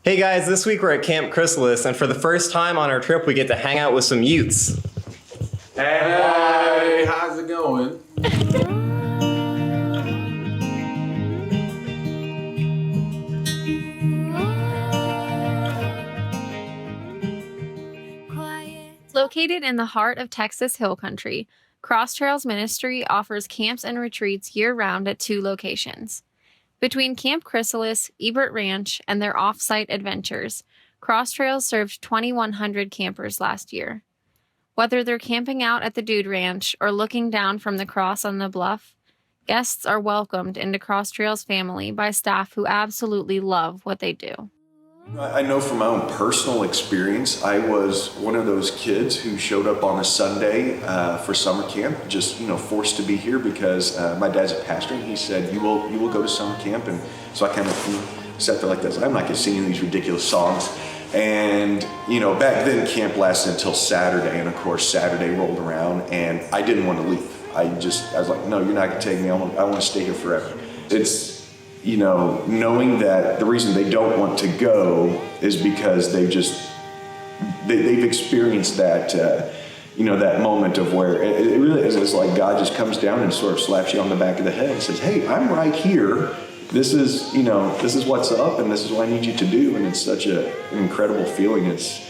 Hey guys, this week we're at Camp Chrysalis, and for the first time on our trip, we get to hang out with some youths. Hey, how's it going? Located in the heart of Texas Hill Country, Cross Trails Ministry offers camps and retreats year-round at 2 locations. Between Camp Chrysalis, Ebert Ranch, and their off-site adventures, Cross Trails served 2,100 campers last year. Whether they're camping out at the Dude Ranch or looking down from the cross on the bluff, guests are welcomed into Cross Trails family by staff who absolutely love what they do. I know from my own personal experience, I was one of those kids who showed up on a Sunday for summer camp, just forced to be here because my dad's a pastor, and he said, "You will go to summer camp." And so I kind of sat there like this. I'm not going to sing these ridiculous songs. And back then camp lasted until Saturday, and of course Saturday rolled around, and I didn't want to leave. I was like, "No, you're not going to take me. I want to stay here forever." It's knowing that the reason they don't want to go is because they've experienced that, that moment of where it really is. It's like God just comes down and sort of slaps you on the back of the head and says, "Hey, I'm right here. This is what's up, and this is what I need you to do." And it's such an incredible feeling. It's,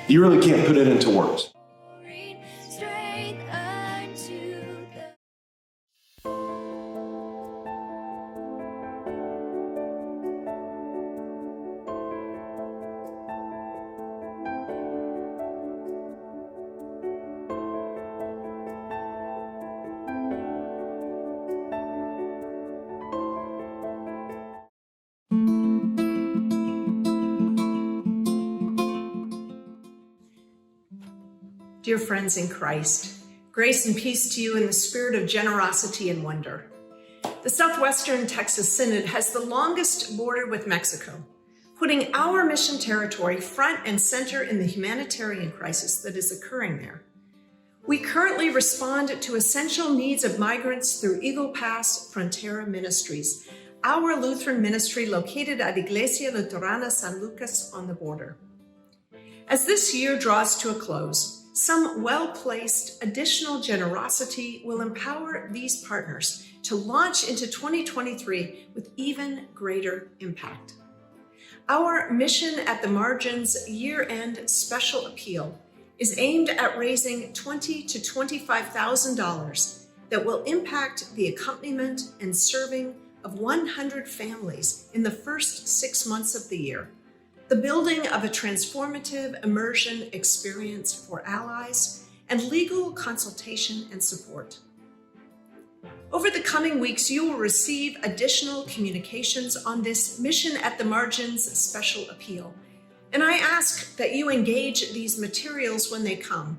you really can't put it into words. Dear friends in Christ, grace and peace to you in the spirit of generosity and wonder. The Southwestern Texas Synod has the longest border with Mexico, putting our mission territory front and center in the humanitarian crisis that is occurring there. We currently respond to essential needs of migrants through Eagle Pass Frontera Ministries, our Lutheran ministry located at Iglesia Luterana San Lucas on the border. As this year draws to a close, some well-placed additional generosity will empower these partners to launch into 2023 with even greater impact. Our Mission at the Margins year-end special appeal is aimed at raising $20,000 to $25,000 that will impact the accompaniment and serving of 100 families in the first 6 months of the year, the building of a transformative immersion experience for allies, and legal consultation and support. Over the coming weeks, you will receive additional communications on this Mission at the Margins special appeal, and I ask that you engage these materials when they come,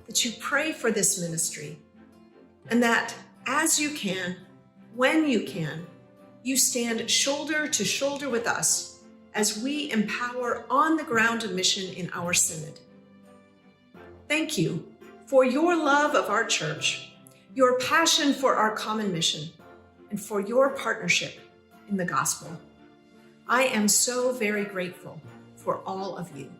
that you pray for this ministry, and that as you can, when you can, you stand shoulder to shoulder with us as we empower on-the-ground mission in our synod. Thank you for your love of our church, your passion for our common mission, and for your partnership in the gospel. I am so very grateful for all of you.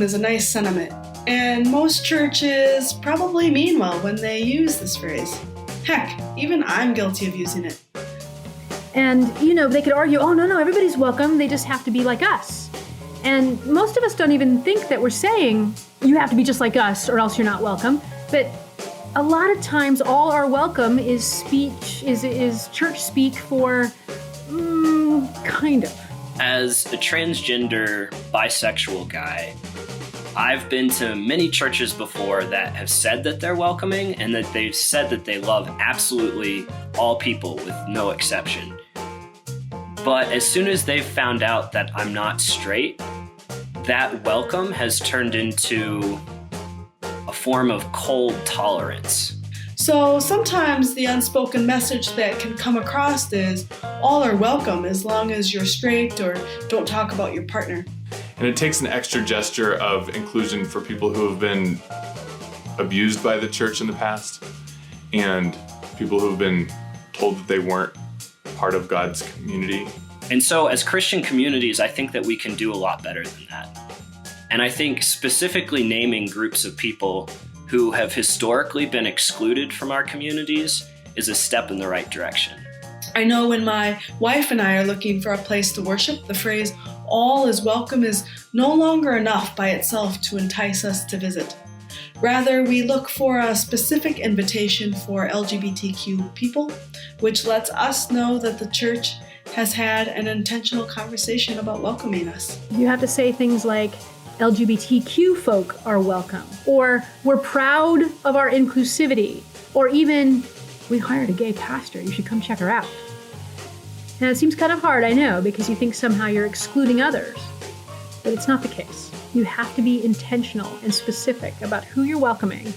is a nice sentiment, and most churches probably mean well when they use this phrase. Heck, even I'm guilty of using it. And, they could argue, oh, no, everybody's welcome. They just have to be like us. And most of us don't even think that we're saying you have to be just like us or else you're not welcome. But a lot of times all our welcome is speech, is church speak for kind of. As a transgender, bisexual guy, I've been to many churches before that have said that they're welcoming and that they've said that they love absolutely all people with no exception. But as soon as they've found out that I'm not straight, that welcome has turned into a form of cold tolerance. So sometimes the unspoken message that can come across is all are welcome as long as you're straight or don't talk about your partner. And it takes an extra gesture of inclusion for people who have been abused by the church in the past and people who have been told that they weren't part of God's community. And so as Christian communities, I think that we can do a lot better than that. And I think specifically naming groups of people who have historically been excluded from our communities is a step in the right direction. I know when my wife and I are looking for a place to worship, the phrase all is welcome is no longer enough by itself to entice us to visit. Rather, we look for a specific invitation for LGBTQ people, which lets us know that the church has had an intentional conversation about welcoming us. You have to say things like, LGBTQ folk are welcome, or we're proud of our inclusivity, or even, we hired a gay pastor, you should come check her out. And it seems kind of hard, I know, because you think somehow you're excluding others, but it's not the case. You have to be intentional and specific about who you're welcoming.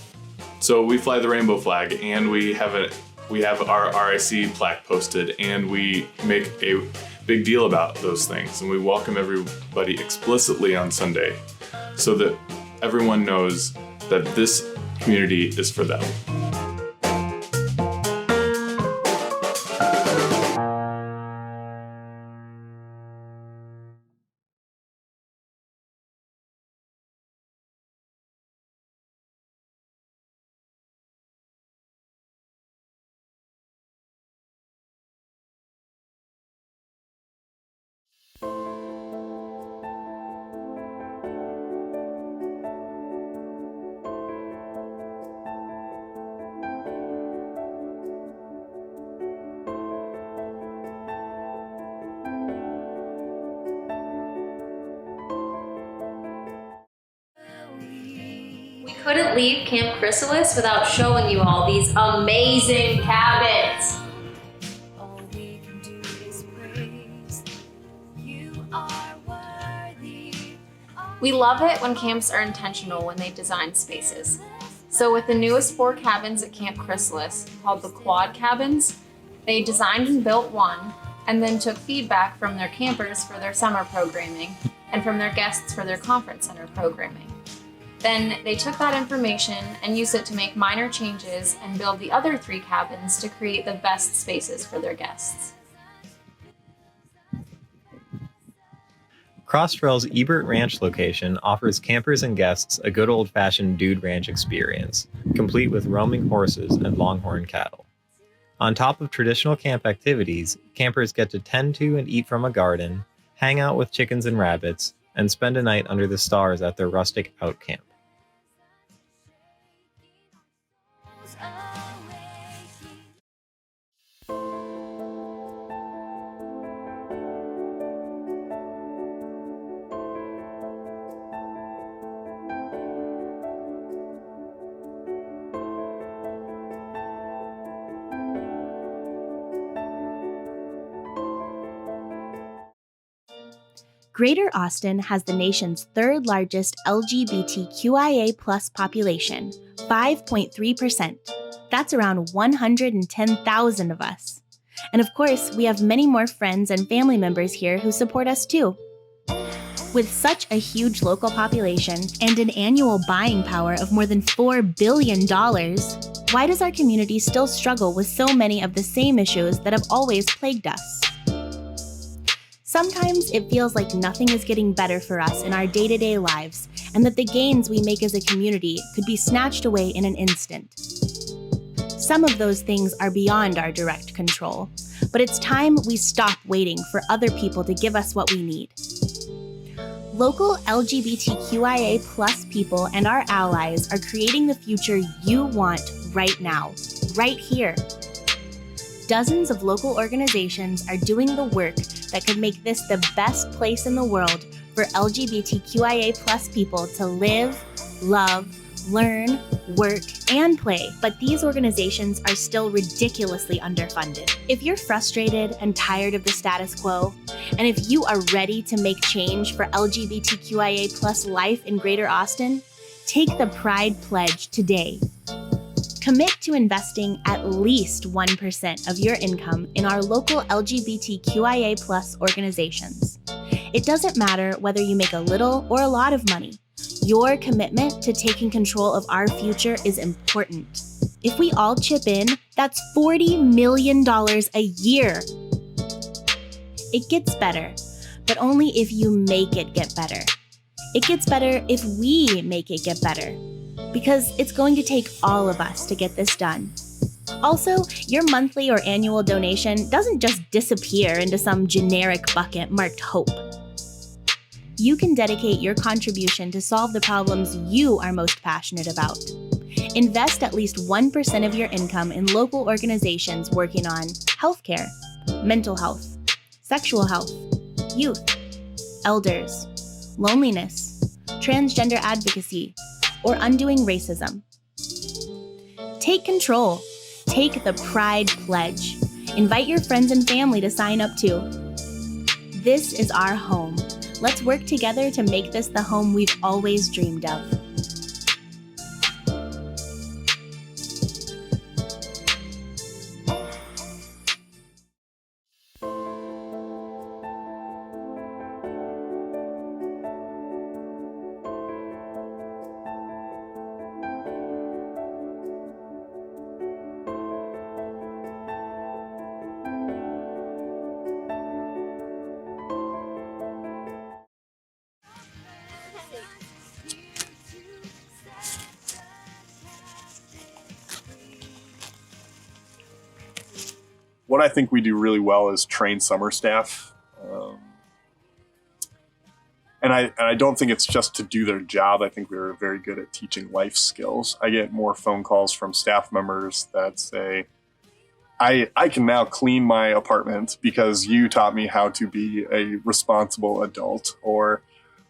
So we fly the rainbow flag, and we have our RIC plaque posted, and we make a big deal about those things, and we welcome everybody explicitly on Sunday so that everyone knows that this community is for them. Couldn't leave Camp Chrysalis without showing you all these amazing cabins. All we can do is praise. You are worthy. We love it when camps are intentional when they design spaces. So with the newest 4 cabins at Camp Chrysalis, called the Quad Cabins, they designed and built one, and then took feedback from their campers for their summer programming, and from their guests for their conference center programming. Then they took that information and used it to make minor changes and build the other 3 cabins to create the best spaces for their guests. Cross Trail's Ebert Ranch location offers campers and guests a good old-fashioned dude ranch experience, complete with roaming horses and longhorn cattle. On top of traditional camp activities, campers get to tend to and eat from a garden, hang out with chickens and rabbits, and spend a night under the stars at their rustic out camp. Greater Austin has the nation's 3rd largest LGBTQIA+ population, 5.3%. That's around 110,000 of us. And of course, we have many more friends and family members here who support us too. With such a huge local population and an annual buying power of more than $4 billion, why does our community still struggle with so many of the same issues that have always plagued us? Sometimes it feels like nothing is getting better for us in our day-to-day lives, and that the gains we make as a community could be snatched away in an instant. Some of those things are beyond our direct control, but it's time we stop waiting for other people to give us what we need. Local LGBTQIA+ people and our allies are creating the future you want right now, right here. Dozens of local organizations are doing the work that could make this the best place in the world for LGBTQIA+ people to live, love, learn, work, and play, but these organizations are still ridiculously underfunded. If you're frustrated and tired of the status quo, and if you are ready to make change for LGBTQIA+ life in Greater Austin, take the Pride Pledge today. Commit to investing at least 1% of your income in our local LGBTQIA+ organizations. It doesn't matter whether you make a little or a lot of money. Your commitment to taking control of our future is important. If we all chip in, that's $40 million a year. It gets better, but only if you make it get better. It gets better if we make it get better, because it's going to take all of us to get this done. Also, your monthly or annual donation doesn't just disappear into some generic bucket marked hope. You can dedicate your contribution to solve the problems you are most passionate about. Invest at least 1% of your income in local organizations working on healthcare, mental health, sexual health, youth, elders, loneliness, transgender advocacy, or undoing racism. Take control. Take the Pride Pledge. Invite your friends and family to sign up too. This is our home. Let's work together to make this the home we've always dreamed of. What I think we do really well is train summer staff. And I don't think it's just to do their job. I think we're very good at teaching life skills. I get more phone calls from staff members that say, I can now clean my apartment because you taught me how to be a responsible adult. Or,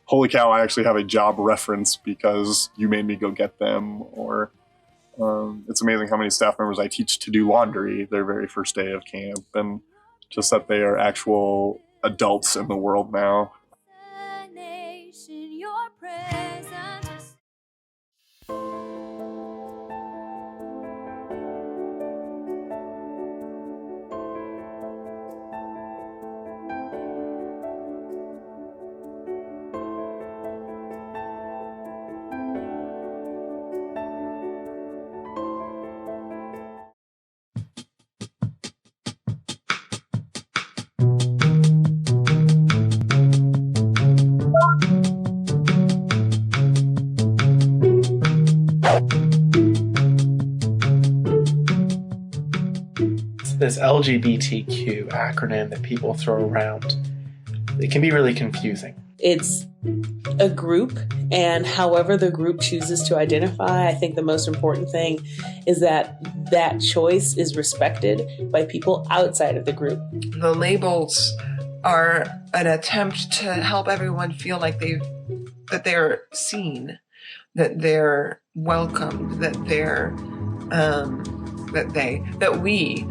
holy cow, I actually have a job reference because you made me go get them. Or, it's amazing how many staff members I teach to do laundry their very first day of camp, and just that they are actual adults in the world now. This LGBTQ acronym that people throw around, it can be really confusing. It's a group, and however the group chooses to identify, I think the most important thing is that that choice is respected by people outside of the group. The labels are an attempt to help everyone feel like that they're seen, that they're welcomed, that we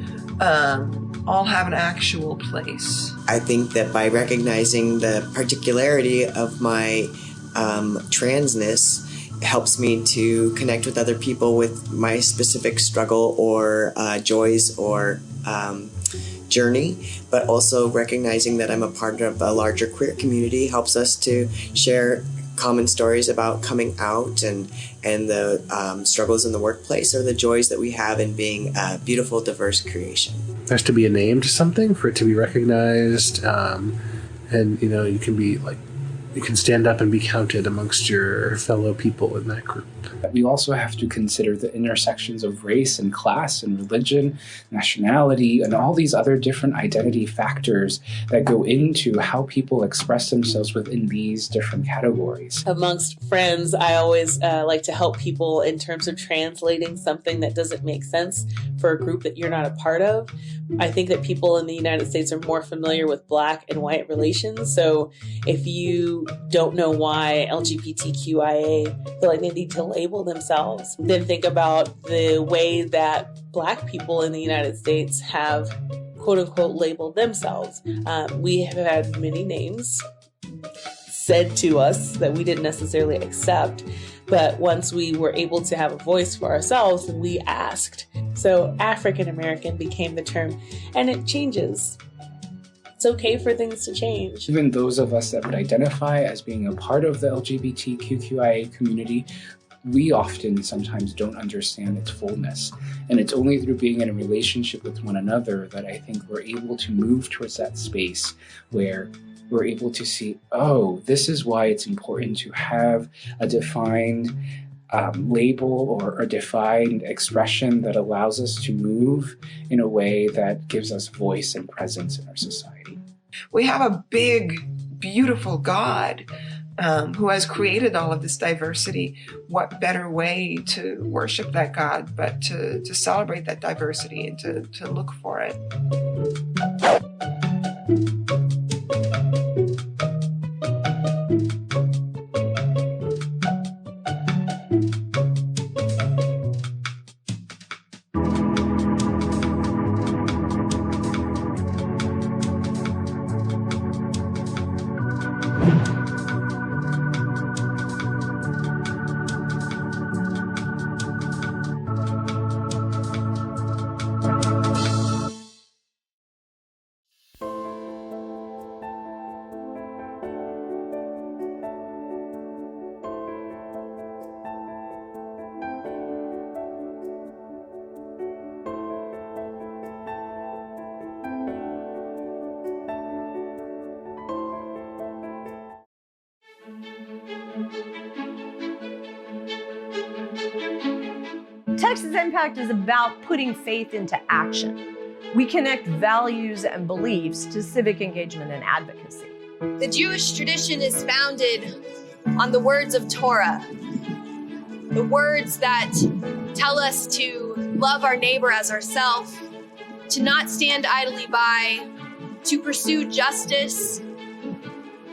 all have an actual place. I think that by recognizing the particularity of my transness helps me to connect with other people with my specific struggle or joys or journey, but also recognizing that I'm a part of a larger queer community helps us to share common stories about coming out and the struggles in the workplace, or the joys that we have in being a beautiful, diverse creation. There's to be a name to something for it to be recognized. And, you can be you can stand up and be counted amongst your fellow people in that group. We also have to consider the intersections of race and class and religion, nationality, and all these other different identity factors that go into how people express themselves within these different categories. Amongst friends, I always like to help people in terms of translating something that doesn't make sense for a group that you're not a part of. I think that people in the United States are more familiar with Black and white relations. So if you don't know why LGBTQIA feel like they need to label themselves, then think about the way that Black people in the United States have quote unquote labeled themselves. We have had many names said to us that we didn't necessarily accept. But once we were able to have a voice for ourselves, we asked. So African American became the term, and it changes. It's okay for things to change. Even those of us that would identify as being a part of the LGBTQIA community, we often sometimes don't understand its fullness. And it's only through being in a relationship with one another that I think we're able to move towards that space where we're able to see, oh, this is why it's important to have a defined label or a defined expression that allows us to move in a way that gives us voice and presence in our society. We have a big, beautiful God who has created all of this diversity. What better way to worship that God but to celebrate that diversity and to look for it? Texas Impact is about putting faith into action. We connect values and beliefs to civic engagement and advocacy. The Jewish tradition is founded on the words of Torah, the words that tell us to love our neighbor as ourselves, to not stand idly by, to pursue justice,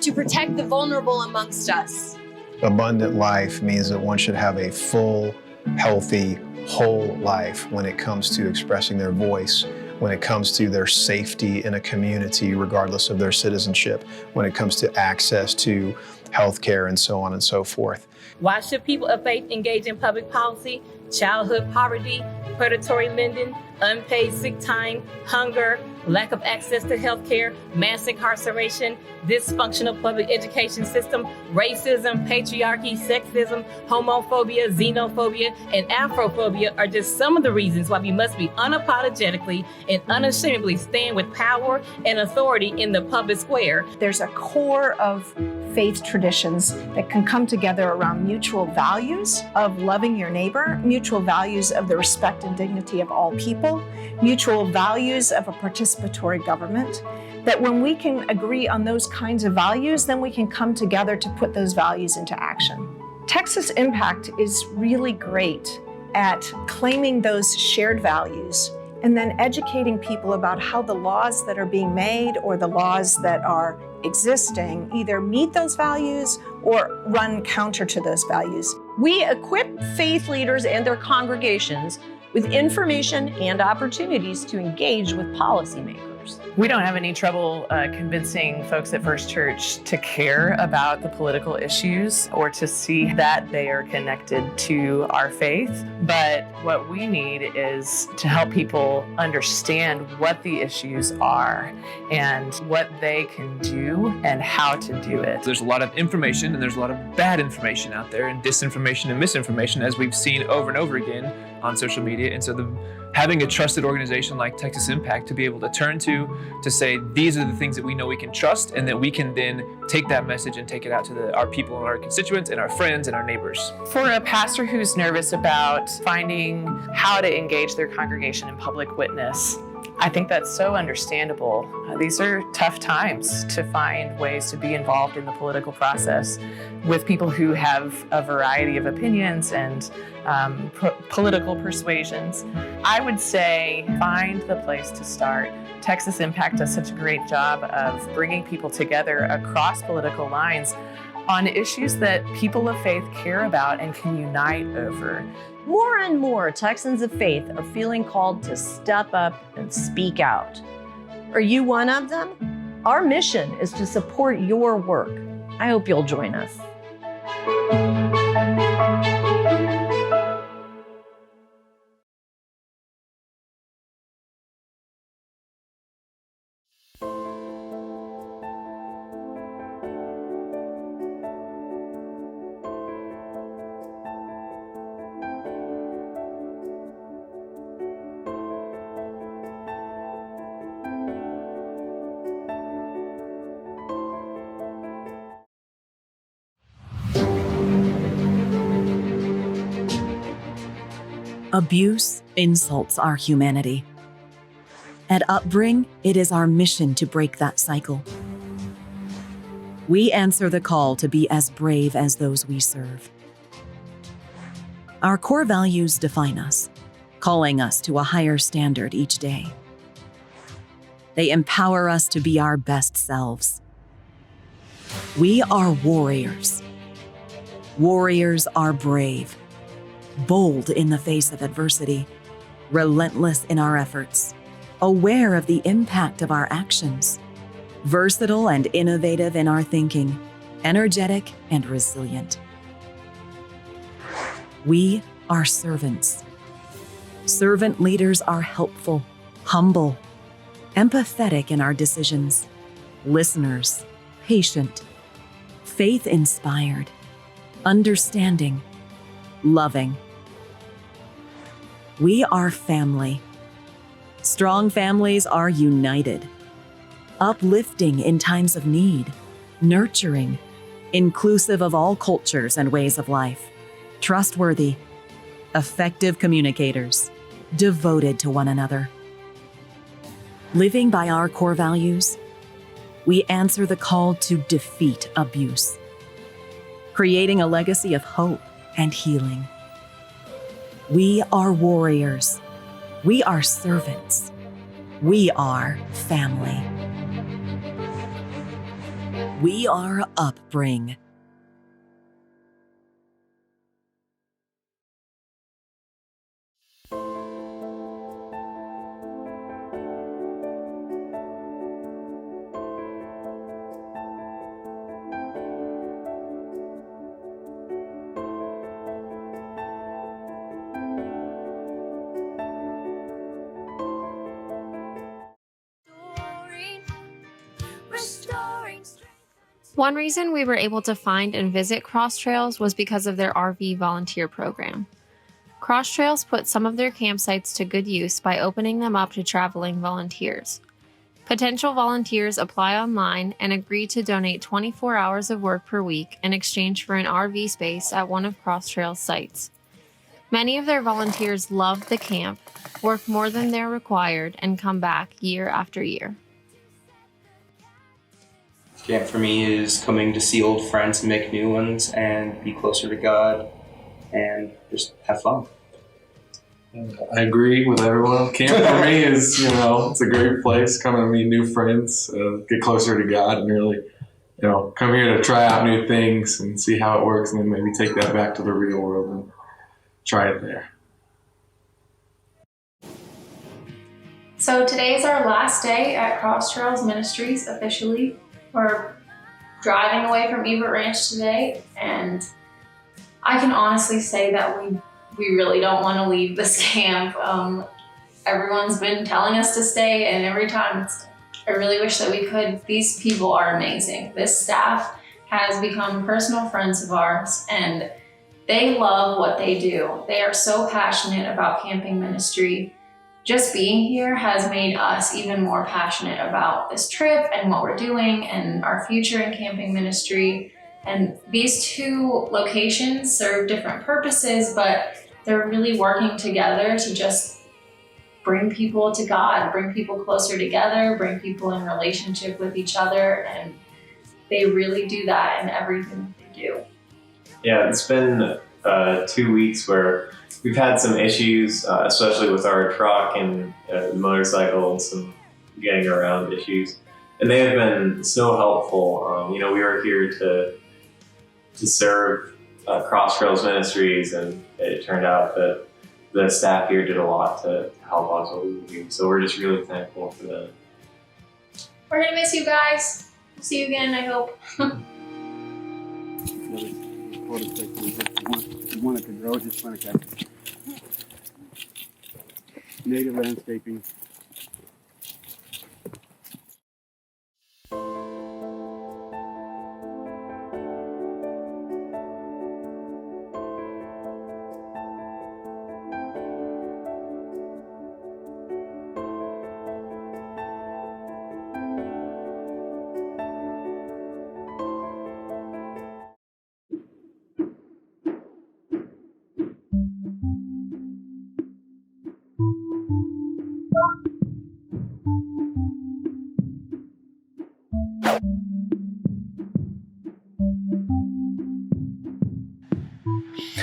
to protect the vulnerable amongst us. Abundant life means that one should have a full, healthy, whole life when it comes to expressing their voice, when it comes to their safety in a community, regardless of their citizenship, when it comes to access to healthcare and so on and so forth. Why should people of faith engage in public policy? Childhood poverty, predatory lending, unpaid sick time, hunger, lack of access to health care, mass incarceration, dysfunctional public education system, racism, patriarchy, sexism, homophobia, xenophobia, and Afrophobia are just some of the reasons why we must be unapologetically and unashamedly stand with power and authority in the public square. There's a core of faith traditions that can come together around mutual values of loving your neighbor, mutual values of the respect and dignity of all people, mutual values of a participatory government, that when we can agree on those kinds of values, then we can come together to put those values into action. Texas Impact is really great at claiming those shared values and then educating people about how the laws that are being made or the laws that are existing either meet those values or run counter to those values. We equip faith leaders and their congregations with information and opportunities to engage with policymakers. We don't have any trouble convincing folks at First Church to care about the political issues or to see that they are connected to our faith. But what we need is to help people understand what the issues are and what they can do and how to do it. There's a lot of information and there's a lot of bad information out there, and disinformation and misinformation, as we've seen over and over again on social media. And so having a trusted organization like Texas Impact to be able to turn to say, these are the things that we know we can trust, and that we can then take that message and take it out to our people and our constituents and our friends and our neighbors. For a pastor who's nervous about finding how to engage their congregation in public witness, I think that's so understandable. These are tough times to find ways to be involved in the political process with people who have a variety of opinions and political persuasions. I would say find the place to start. Texas Impact does such a great job of bringing people together across political lines on issues that people of faith care about and can unite over. More and more Texans of faith are feeling called to step up and speak out. Are you one of them? Our mission is to support your work. I hope you'll join us. Abuse insults our humanity. At Upbring, it is our mission to break that cycle. We answer the call to be as brave as those we serve. Our core values define us, calling us to a higher standard each day. They empower us to be our best selves. We are warriors. Warriors are brave, bold in the face of adversity, relentless in our efforts, aware of the impact of our actions, versatile and innovative in our thinking, energetic and resilient. We are servants. Servant leaders are helpful, humble, empathetic in our decisions, listeners, patient, faith-inspired, understanding, loving. We are family. Strong families are united, uplifting in times of need, nurturing, inclusive of all cultures and ways of life, trustworthy, effective communicators, devoted to one another. Living by our core values, we answer the call to defeat abuse, creating a legacy of hope and healing. We are warriors. We are servants. We are family. We are Upbring. One reason we were able to find and visit Cross Trails was because of their RV volunteer program. Cross Trails put some of their campsites to good use by opening them up to traveling volunteers. Potential volunteers apply online and agree to donate 24 hours of work per week in exchange for an RV space at one of Cross Trails' sites. Many of their volunteers love the camp, work more than they're required, and come back year after year. Camp for me is coming to see old friends and make new ones and be closer to God and just have fun. I agree with everyone. Camp for me is, it's a great place. Come and meet new friends, get closer to God, and really, come here to try out new things and see how it works, and then maybe take that back to the real world and try it there. So today is our last day at Cross Trails Ministries officially. We're driving away from Ebert Ranch today, and I can honestly say that we really don't want to leave this camp. Everyone's been telling us to stay, and every time I really wish that we could. These people are amazing. This staff has become personal friends of ours, and They love what they do. They are so passionate about camping ministry. Just being here has made us even more passionate about this trip and what we're doing and our future in camping ministry. And these two locations serve different purposes, but they're really working together to just bring people to God, bring people closer together, bring people in relationship with each other, and they really do that in everything they do. Yeah, it's been 2 weeks where we've had some issues, especially with our truck and motorcycle and some getting around issues. And they have been so helpful. We were here to serve Cross Trails Ministries, and it turned out that the staff here did a lot to help us what we do. So we're just really thankful for that. We're gonna miss you guys. We'll see you again, I hope. Native landscaping.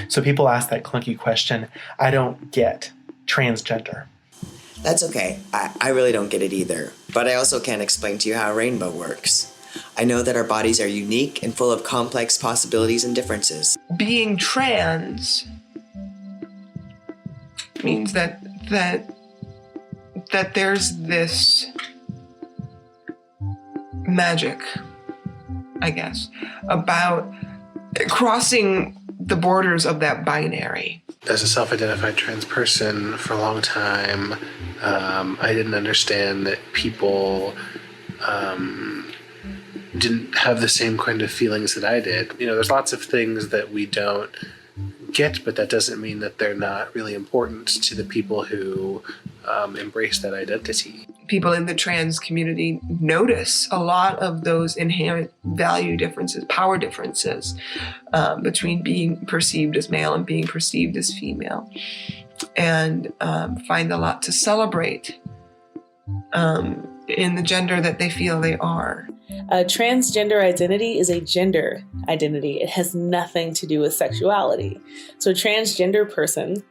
So people ask that clunky question, I don't get transgender. That's okay. I really don't get it either. But I also can't explain to you how a rainbow works. I know that our bodies are unique and full of complex possibilities and differences. Being trans means that there's this magic, I guess, about crossing the borders of that binary. As a self-identified trans person for a long time, I didn't understand that people didn't have the same kind of feelings that I did. There's lots of things that we don't get, but that doesn't mean that they're not really important to the people who embrace that identity. People in the trans community notice a lot of those inherent value differences, power differences between being perceived as male and being perceived as female, and find a lot to celebrate in the gender that they feel they are. A transgender identity is a gender identity. It has nothing to do with sexuality. So a transgender person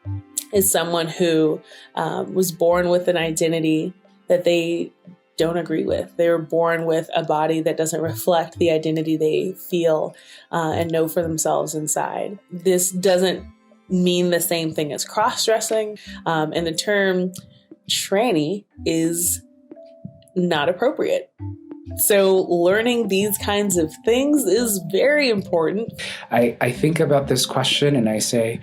is someone who was born with an identity that they don't agree with. They were born with a body that doesn't reflect the identity they feel and know for themselves inside. This doesn't mean the same thing as cross-dressing, and the term tranny is not appropriate. So learning these kinds of things is very important. I think about this question and I say,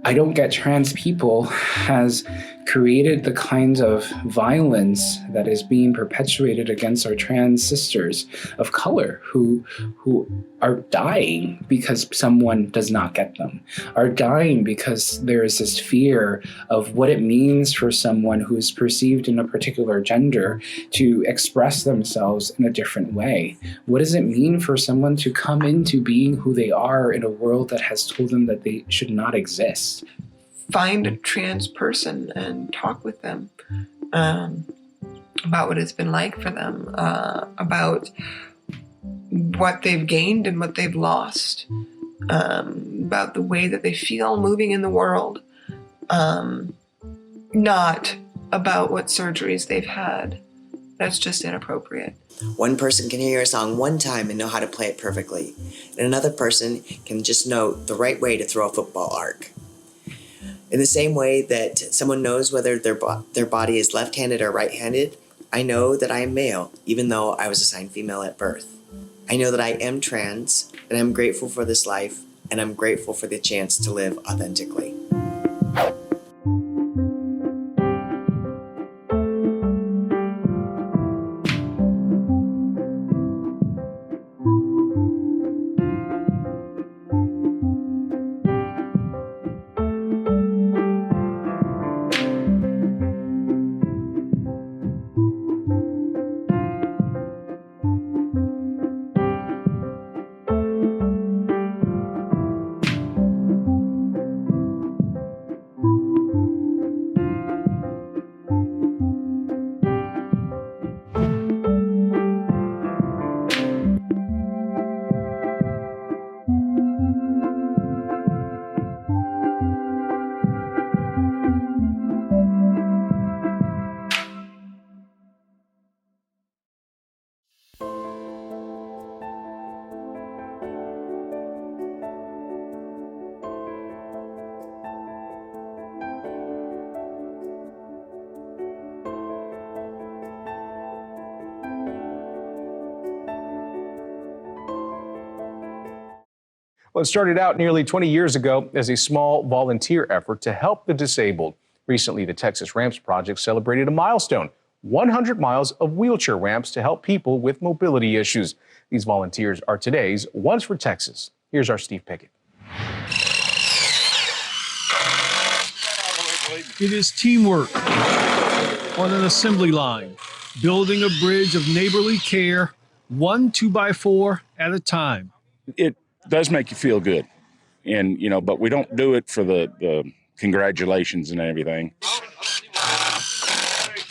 I don't get trans people has created the kinds of violence that is being perpetuated against our trans sisters of color who are dying because someone does not get them, are dying because there is this fear of what it means for someone who is perceived in a particular gender to express themselves in a different way. What does it mean for someone to come into being who they are in a world that has told them that they should not exist? Find a trans person and talk with them about what it's been like for them, about what they've gained and what they've lost, about the way that they feel moving in the world, not about what surgeries they've had. That's just inappropriate. One person can hear a song one time and know how to play it perfectly, and another person can just know the right way to throw a football arc. In the same way that someone knows whether their body is left-handed or right-handed, I know that I am male, even though I was assigned female at birth. I know that I am trans, and I'm grateful for this life, and I'm grateful for the chance to live authentically. Well, it started out nearly 20 years ago as a small volunteer effort to help the disabled. Recently, the Texas Ramps Project celebrated a milestone, 100 miles of wheelchair ramps to help people with mobility issues. These volunteers are today's Once for Texas. Here's our Steve Pickett. It is teamwork on an assembly line, building a bridge of neighborly care, one 2x4 at a time. It does make you feel good, and but we don't do it for the congratulations and everything.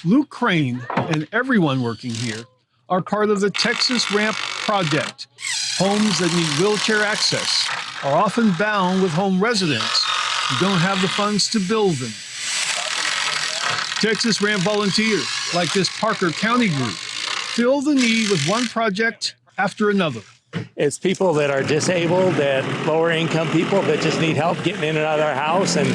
Luke Crane and everyone working here are part of the Texas Ramp Project. Homes that need wheelchair access are often bound with home residents who don't have the funds to build them. Texas Ramp volunteers, like this Parker County group, fill the need with one project after another. It's people that are disabled, that lower income people that just need help getting in and out of their house, and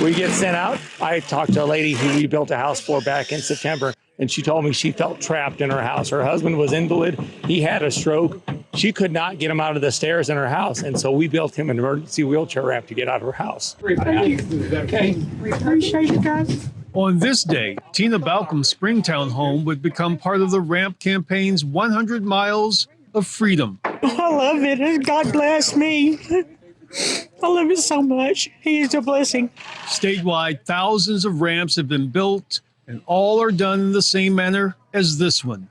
we get sent out. I talked to a lady who we built a house for back in September, and she told me she felt trapped in her house. Her husband was invalid. He had a stroke. She could not get him out of the stairs in her house, and so we built him an emergency wheelchair ramp to get out of her house. Thank you. Okay. We appreciate you guys. On this day, Tina Balcom's Springtown home would become part of the Ramp campaign's 100 Miles of Freedom. I love it. God bless me. I love it so much. He is a blessing. Statewide, thousands of ramps have been built, and all are done in the same manner as this one,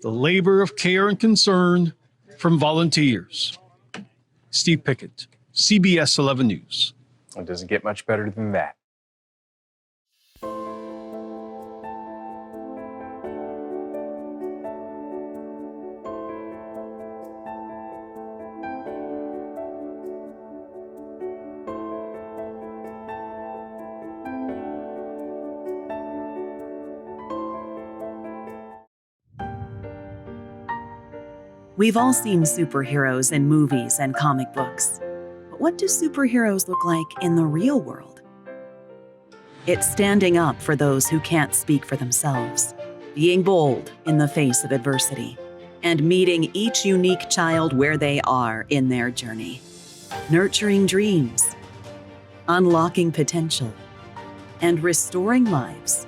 the labor of care and concern from volunteers. Steve Pickett, CBS 11 News. It doesn't get much better than that. We've all seen superheroes in movies and comic books. But what do superheroes look like in the real world? It's standing up for those who can't speak for themselves, being bold in the face of adversity, and meeting each unique child where they are in their journey, nurturing dreams, unlocking potential, and restoring lives.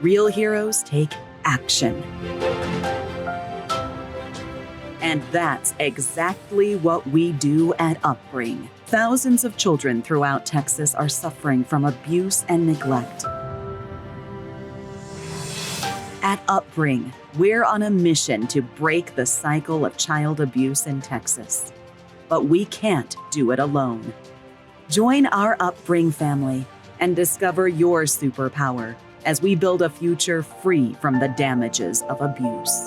Real heroes take action. And that's exactly what we do at Upbring. Thousands of children throughout Texas are suffering from abuse and neglect. At Upbring, we're on a mission to break the cycle of child abuse in Texas. But we can't do it alone. Join our Upbring family and discover your superpower as we build a future free from the damages of abuse.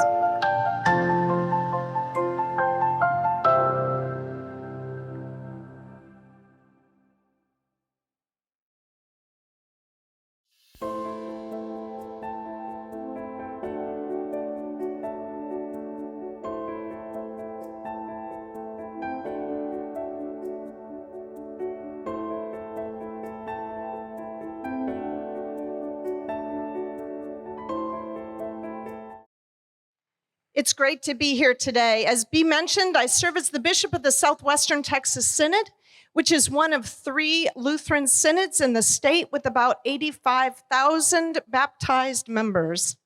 It's great to be here today. As Bea mentioned, I serve as the Bishop of the Southwestern Texas Synod, which is one of 3 Lutheran synods in the state with about 85,000 baptized members.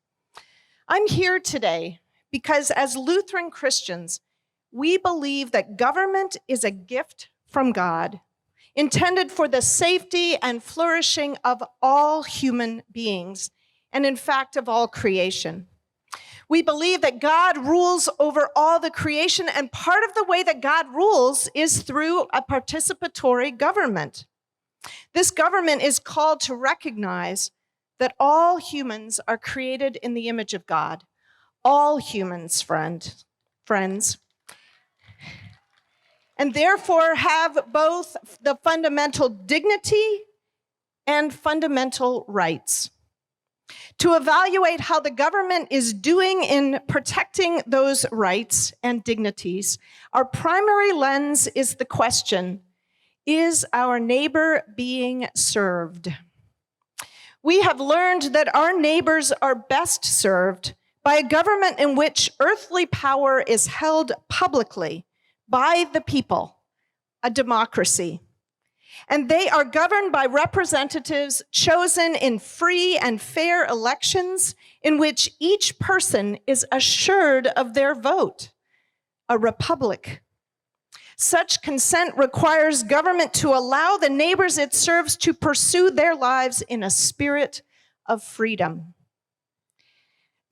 I'm here today because as Lutheran Christians, we believe that government is a gift from God, intended for the safety and flourishing of all human beings, and in fact, of all creation. We believe that God rules over all the creation, and part of the way that God rules is through a participatory government. This government is called to recognize that all humans are created in the image of God. All humans, friends. And therefore have both the fundamental dignity and fundamental rights. To evaluate how the government is doing in protecting those rights and dignities, our primary lens is the question, is our neighbor being served? We have learned that our neighbors are best served by a government in which earthly power is held publicly by the people, a democracy. And they are governed by representatives chosen in free and fair elections in which each person is assured of their vote, a republic. Such consent requires government to allow the neighbors it serves to pursue their lives in a spirit of freedom.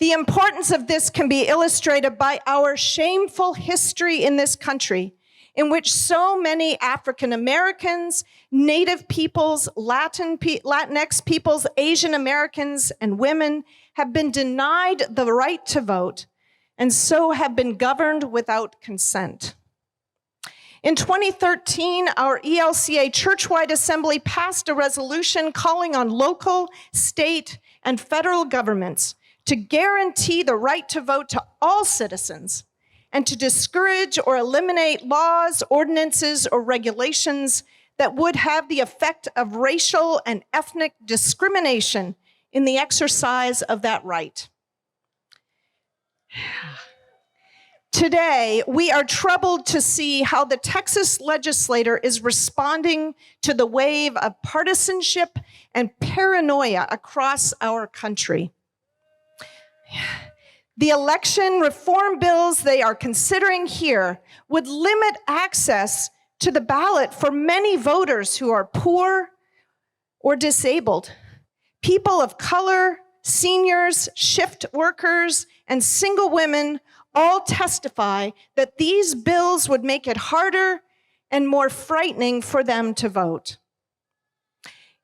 The importance of this can be illustrated by our shameful history in this country, in which so many African Americans, Native peoples, Latinx peoples, Asian Americans, and women have been denied the right to vote, and so have been governed without consent. In 2013, our ELCA churchwide assembly passed a resolution calling on local, state, and federal governments to guarantee the right to vote to all citizens and to discourage or eliminate laws, ordinances, or regulations that would have the effect of racial and ethnic discrimination in the exercise of that right. Today, we are troubled to see how the Texas legislature is responding to the wave of partisanship and paranoia across our country. The election reform bills they are considering here would limit access to the ballot for many voters who are poor or disabled. People of color, seniors, shift workers, and single women all testify that these bills would make it harder and more frightening for them to vote.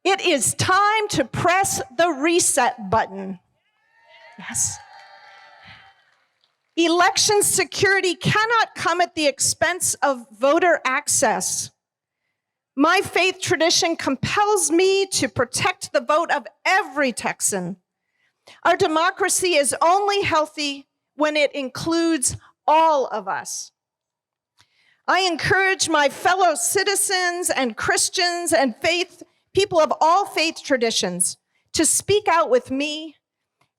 It is time to press the reset button. Yes. Election security cannot come at the expense of voter access. My faith tradition compels me to protect the vote of every Texan. Our democracy is only healthy when it includes all of us. I encourage my fellow citizens and Christians and people of all faith traditions to speak out with me,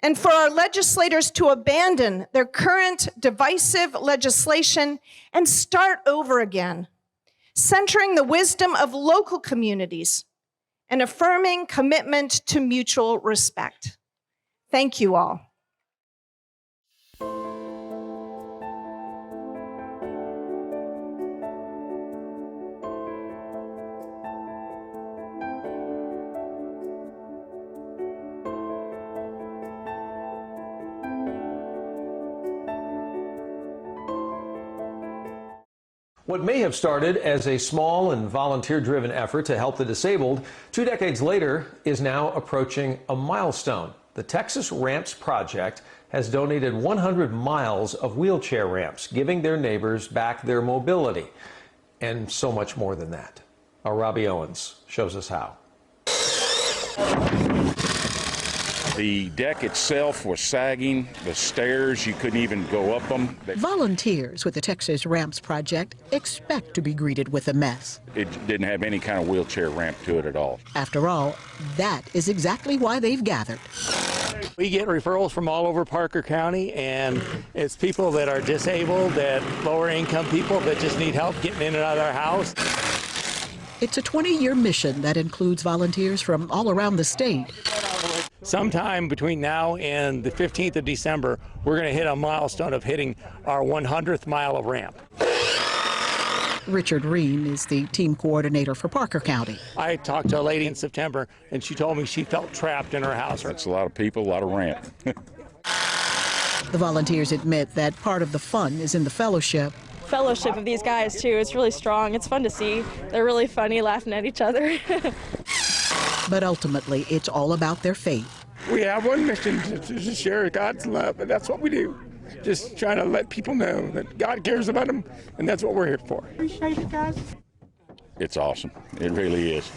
and for our legislators to abandon their current divisive legislation and start over again, centering the wisdom of local communities and affirming commitment to mutual respect. Thank you all. What may have started as a small and volunteer-driven effort to help the disabled, 2 decades later is now approaching a milestone. The Texas Ramps Project has donated 100 miles of wheelchair ramps, giving their neighbors back their mobility. And so much more than that. Our Robbie Owens shows us how. The deck itself was sagging. The stairs, you couldn't even go up them. Volunteers with the Texas Ramps Project expect to be greeted with a mess. It didn't have any kind of wheelchair ramp to it at all. After all, that is exactly why they've gathered. We get referrals from all over Parker County, and it's people that are disabled, that lower income people that just need help getting in and out of their house. It's a 20-year mission that includes volunteers from all around the state. Sometime between now and the 15th of December, we're going to hit a milestone of hitting our 100th mile of ramp. Richard Reen is the team coordinator for Parker County. I talked to a lady in September, and she told me she felt trapped in her house. That's a lot of people, a lot of ramp. The volunteers admit that part of the fun is in the fellowship. Fellowship of these guys, too. It's really strong. It's fun to see. They're really funny, laughing at each other. But ultimately, it's all about their faith. We have one mission to share God's love, and that's what we do. Just trying to let people know that God cares about them, and that's what we're here for. Appreciate it, guys. It's awesome. It really is.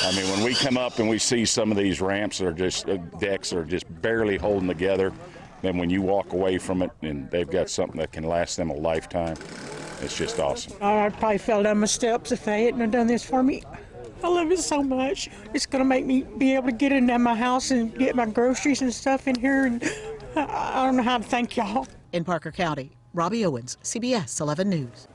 I mean, when we come up and we see some of these ramps that are just, decks are just barely holding together, then when you walk away from it and they've got something that can last them a lifetime, it's just awesome. I probably fell down my steps if they hadn't done this for me. I love it so much. It's going to make me be able to get into my house and get my groceries and stuff in here, and I don't know how to thank y'all. In Parker County, Robbie Owens, CBS 11 News.